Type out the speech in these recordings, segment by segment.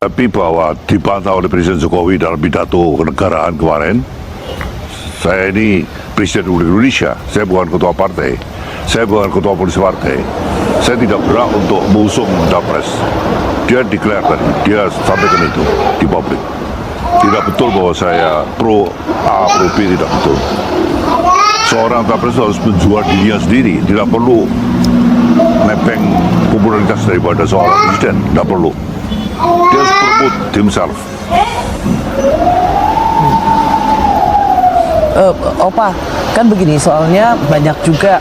Tapi bahwa dibantah oleh Presiden Jokowi dalam pidato kenegaraan kemarin, saya ini Presiden Republik Indonesia, saya bukan ketua partai, saya bukan ketua polisi partai, saya tidak berhak untuk mengusung capres. Dia declare tadi, dia sampaikan itu di publik. Tidak betul bahwa saya pro A, pro B, tidak betul. Seorang capres harus menjual dirinya sendiri, tidak perlu nepeng popularitas daripada seorang presiden, tidak perlu. Dia harus promote himself. Opa, kan begini, soalnya banyak juga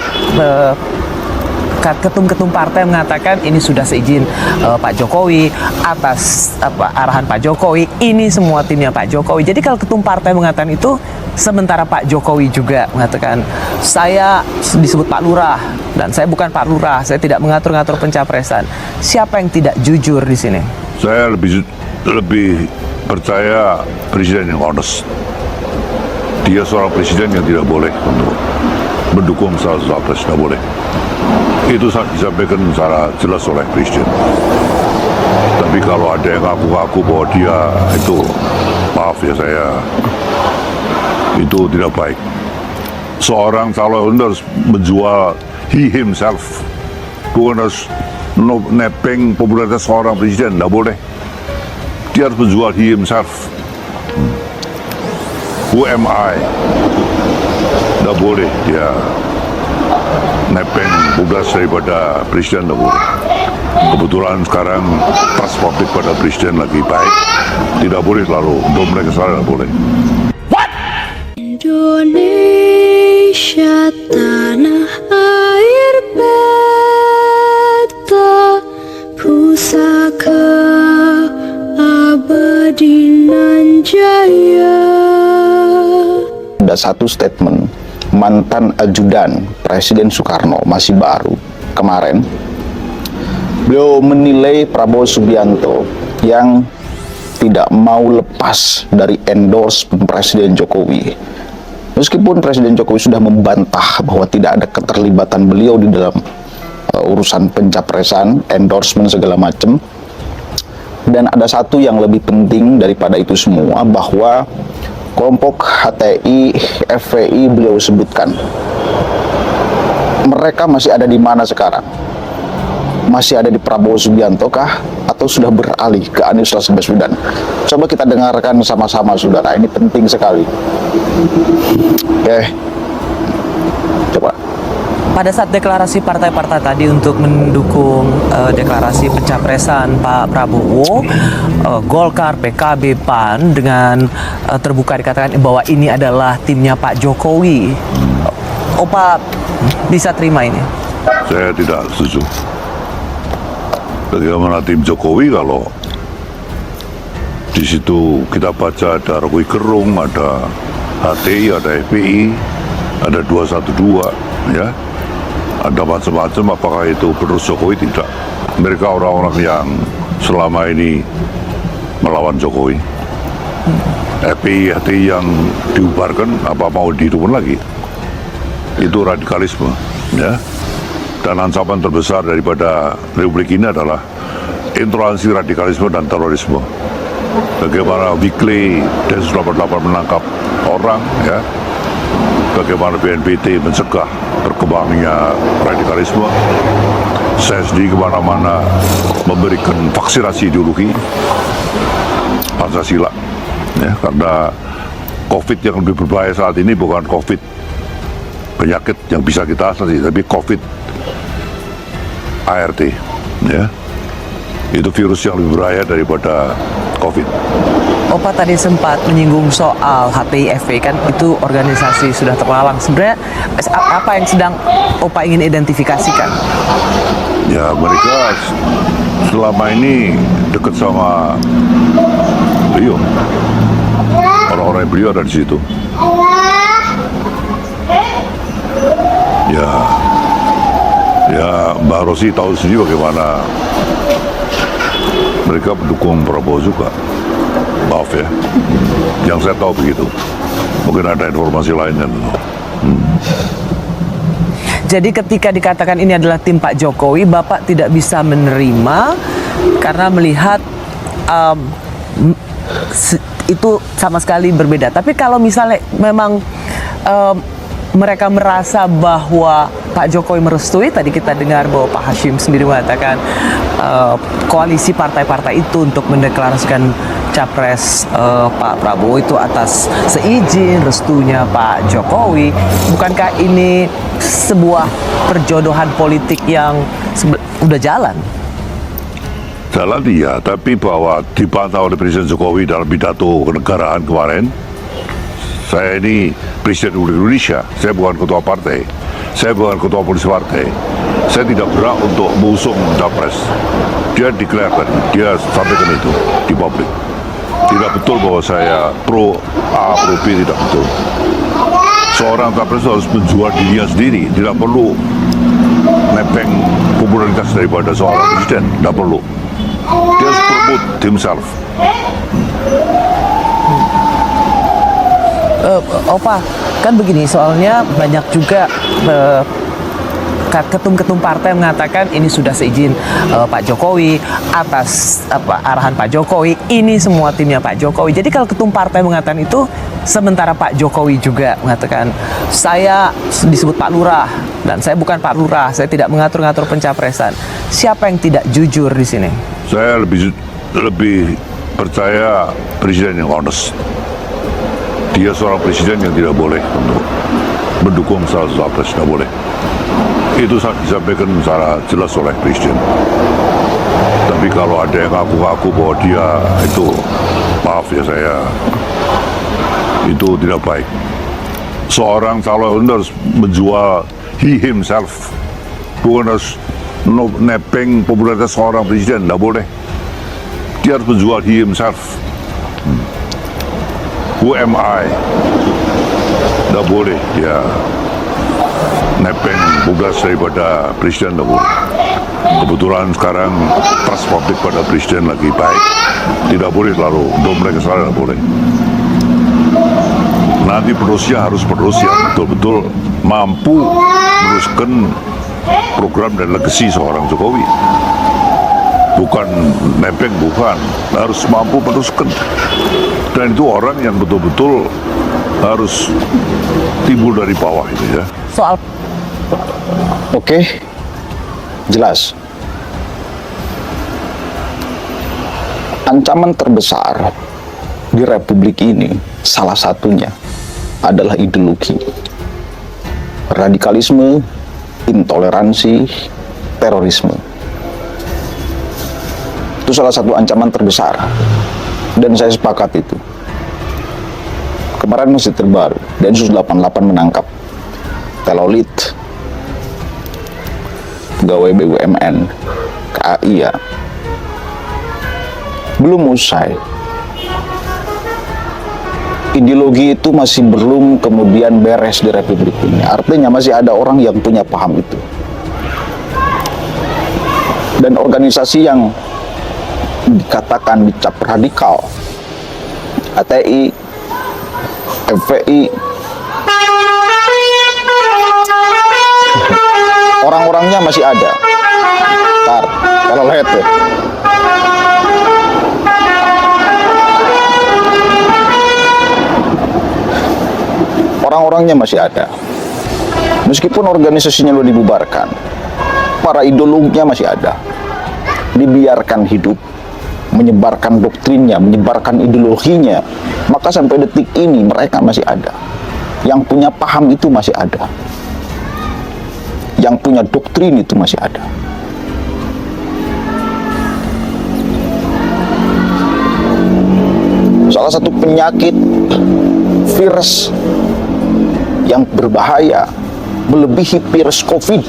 ketum-ketum partai mengatakan ini sudah seizin Pak Jokowi, atas arahan Pak Jokowi, ini semua timnya Pak Jokowi. Jadi kalau ketum partai mengatakan itu, sementara Pak Jokowi juga mengatakan saya disebut Pak Lurah dan saya bukan Pak Lurah, saya tidak mengatur-ngatur pencapresan. Siapa yang tidak jujur di sini? Saya lebih percaya presiden yang honest. Dia seorang presiden yang tidak boleh untuk mendukung salah satu capres, tidak boleh. Itu disampaikan secara jelas oleh presiden. Tapi kalau ada yang ngaku-ngaku bahwa dia itu, maaf ya saya, itu tidak baik. Seorang calon harus menjual he himself, bukan harus nepeng popularitas seorang presiden, tidak boleh. Dia harus menjual he himself. Who am I? Tidak boleh dia nepeng popularitas daripada presiden, tidak boleh. Kebetulan sekarang trust publik pada presiden lagi baik, tidak boleh lalu untuk mereka salah, tidak boleh. Indonesia tanah air beta pusaka abadi nan jaya. Ada satu statement mantan ajudan Presiden Soekarno, masih baru kemarin, beliau menilai Prabowo Subianto yang tidak mau lepas dari endorse Presiden Jokowi. Meskipun Presiden Jokowi sudah membantah bahwa tidak ada keterlibatan beliau di dalam urusan pencapresan, endorsement segala macam. Dan ada satu yang lebih penting daripada itu semua, bahwa kelompok HTI, FPI beliau sebutkan, mereka masih ada di mana sekarang? Masih ada di Prabowo Subianto kah? Atau sudah beralih ke Anies Baswedan? Coba kita dengarkan sama-sama, saudara. Ini penting sekali. Oke. Coba. Pada saat deklarasi partai-partai tadi untuk mendukung deklarasi pencapresan Pak Prabowo, Golkar, PKB, PAN dengan terbuka dikatakan bahwa ini adalah timnya Pak Jokowi. Opa bisa terima ini? Saya tidak setuju. Bagaimana tim Jokowi kalau di situ kita baca ada Rocky Gerung, ada HTI, ada FPI, ada 212, ya, ada macam-macam. Apakah itu penerus Jokowi? Tidak. Mereka orang-orang yang selama ini melawan Jokowi. FPI, HTI yang diubarkan, apa mau dihidupkan lagi? Itu radikalisme, ya. Dan ancaman terbesar daripada Republik ini adalah intoleransi radikalisme dan terorisme. Bagaimana Weekly Densus 88 menangkap orang, ya. Bagaimana BNPT mencegah berkembangnya radikalisme. Saya sendiri kemana-mana memberikan vaksinasi ideologi Pancasila, ya, karena COVID yang lebih berbahaya saat ini bukan COVID penyakit yang bisa kita atasi, tapi COVID ART, ya, itu virus yang lebih berbahaya daripada COVID. Opa tadi sempat menyinggung soal HTI FPI, kan itu organisasi sudah terlalang. Sebenarnya apa yang sedang Opa ingin identifikasikan? Ya, mereka selama ini dekat sama beliau. Orang-orang beliau ada di situ. Ya, Mbak Rosi tahu sendiri bagaimana mereka mendukung Prabowo juga. Maaf ya, yang saya tahu begitu. Mungkin ada informasi lainnya. Jadi ketika dikatakan ini adalah tim Pak Jokowi, Bapak tidak bisa menerima karena melihat itu sama sekali berbeda. Tapi kalau misalnya memang mereka merasa bahwa Pak Jokowi merestui, tadi kita dengar bahwa Pak Hashim sendiri mengatakan koalisi partai-partai itu untuk mendeklarasikan capres Pak Prabowo itu atas seizin restunya Pak Jokowi. Bukankah ini sebuah perjodohan politik yang udah jalan? Jalan iya, tapi bahwa dipantau oleh Presiden Jokowi dalam pidato kenegaraan kemarin, saya ini Presiden Republik Indonesia, saya bukan ketua partai, saya bukan ketua polisi partai, saya tidak berhak untuk mengusung capres. Dia declare tadi, dia sampaikan itu di publik. Tidak betul bahwa saya pro A, pro B, tidak betul. Seorang capres harus menjual dirinya sendiri, tidak perlu nepeng popularitas daripada seorang presiden, tidak perlu. Dia harus promote himself. Opa, kan begini, soalnya banyak juga ketum-ketum partai mengatakan ini sudah seizin Pak Jokowi, atas arahan Pak Jokowi, ini semua timnya Pak Jokowi. Jadi kalau ketum partai mengatakan itu, sementara Pak Jokowi juga mengatakan saya disebut Pak Lurah dan saya bukan Pak Lurah, saya tidak mengatur-ngatur pencapresan. Siapa yang tidak jujur di sini? Saya lebih percaya presiden yang honest. Dia seorang presiden yang tidak boleh untuk mendukung salah satu capres, tidak boleh. Itu disampaikan secara jelas oleh presiden. Tapi kalau ada yang ngaku-ngaku bahwa dia itu, maaf ya saya, itu tidak baik. Seorang calon harus menjual he himself, bukan harus nepeng popularitas seorang presiden, tidak boleh. Dia harus menjual he himself. Who am I? Tidak boleh dia nepeng popularitas daripada presiden, tidak boleh. Kebetulan sekarang trust publik pada presiden lagi baik, tidak boleh lalu untuk mereka salah, tidak boleh. Nanti penerusnya harus penerus yang betul-betul mampu meneruskan program dan legasi seorang Jokowi. Bukan nepeng, bukan, harus mampu meneruskan. Dan itu orang yang betul-betul harus timbul dari bawah itu ya. Soal Oke, jelas. Ancaman terbesar di Republik ini salah satunya adalah ideologi, radikalisme, intoleransi, terorisme. Itu salah satu ancaman terbesar, dan saya sepakat itu. Kemarin masih terbaru, Densus 88 menangkap telolit, pegawai BUMN, KAI ya. Belum usai. Ideologi itu masih belum kemudian beres di Republik ini. Artinya masih ada orang yang punya paham itu. Dan organisasi yang dikatakan dicap radikal, HTI, FPI, orang-orangnya masih ada. Ntar, kalau lihat tuh. Orang-orangnya masih ada. Meskipun organisasinya sudah dibubarkan, para ideolognya masih ada. Dibiarkan hidup, menyebarkan doktrinnya, menyebarkan ideologinya, maka sampai detik ini mereka masih ada. Yang punya paham itu masih ada. Yang punya doktrin itu masih ada. Salah satu penyakit virus yang berbahaya melebihi virus COVID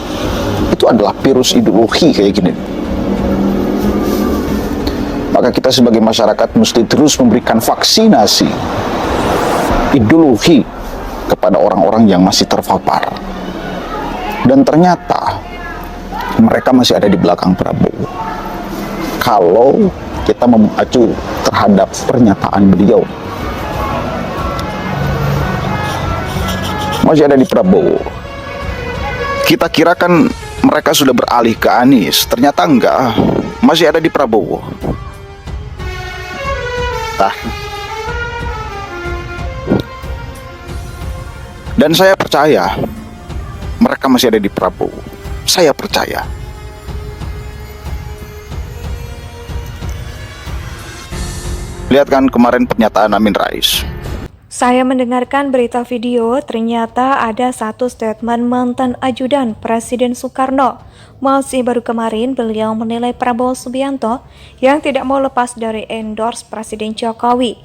itu adalah virus ideologi kayak gini. Maka kita sebagai masyarakat mesti terus memberikan vaksinasi ideologi kepada orang-orang yang masih terpapar. Dan ternyata mereka masih ada di belakang Prabowo. Kalau kita mengacu terhadap pernyataan beliau, masih ada di Prabowo. Kita kirakan mereka sudah beralih ke Anies, ternyata enggak, masih ada di Prabowo. pemerintah. Dan saya percaya mereka masih ada di Prabowo. Saya percaya. Lihat kan kemarin pernyataan Amin Rais. Saya mendengarkan berita video, ternyata ada satu statement mantan ajudan Presiden Soekarno. Masih baru kemarin beliau menilai Prabowo Subianto yang tidak mau lepas dari endorse Presiden Jokowi.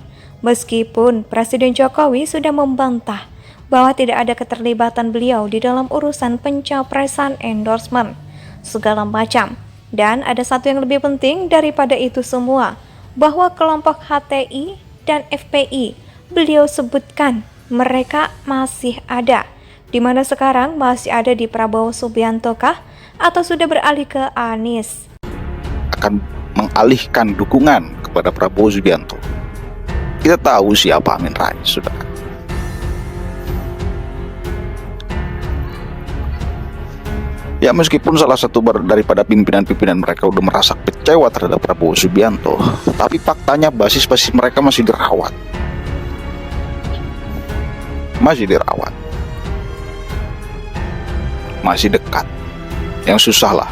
Meskipun Presiden Jokowi sudah membantah bahwa tidak ada keterlibatan beliau di dalam urusan pencapresan endorsement segala macam. Dan ada satu yang lebih penting daripada itu semua, bahwa kelompok HTI dan FPI beliau sebutkan mereka masih ada. Di mana sekarang masih ada di Prabowo Subianto kah? Atau sudah beralih ke Anies? Akan mengalihkan dukungan kepada Prabowo Subianto. Kita tahu siapa Amin Rais, sudah. Ya meskipun salah satu daripada pimpinan-pimpinan mereka udah merasa kecewa terhadap Prabowo Subianto, tapi faktanya basis-basis mereka masih dirawat. Masih dirawat. Masih dekat. Yang susah lah.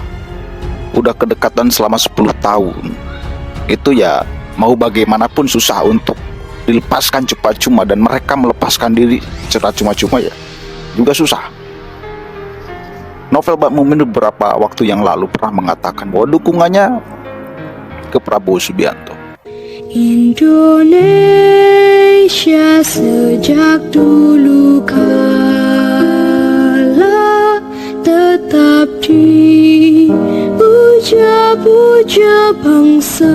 Udah kedekatan selama 10 tahun. Itu ya mau bagaimanapun susah untuk dilepaskan cuma-cuma, dan mereka melepaskan diri secara cuma-cuma ya juga susah. Novel Bakmumin beberapa waktu yang lalu pernah mengatakan bahwa dukungannya ke Prabowo Subianto. Indonesia sejak dulu kala tetap dipuja-puja bangsa.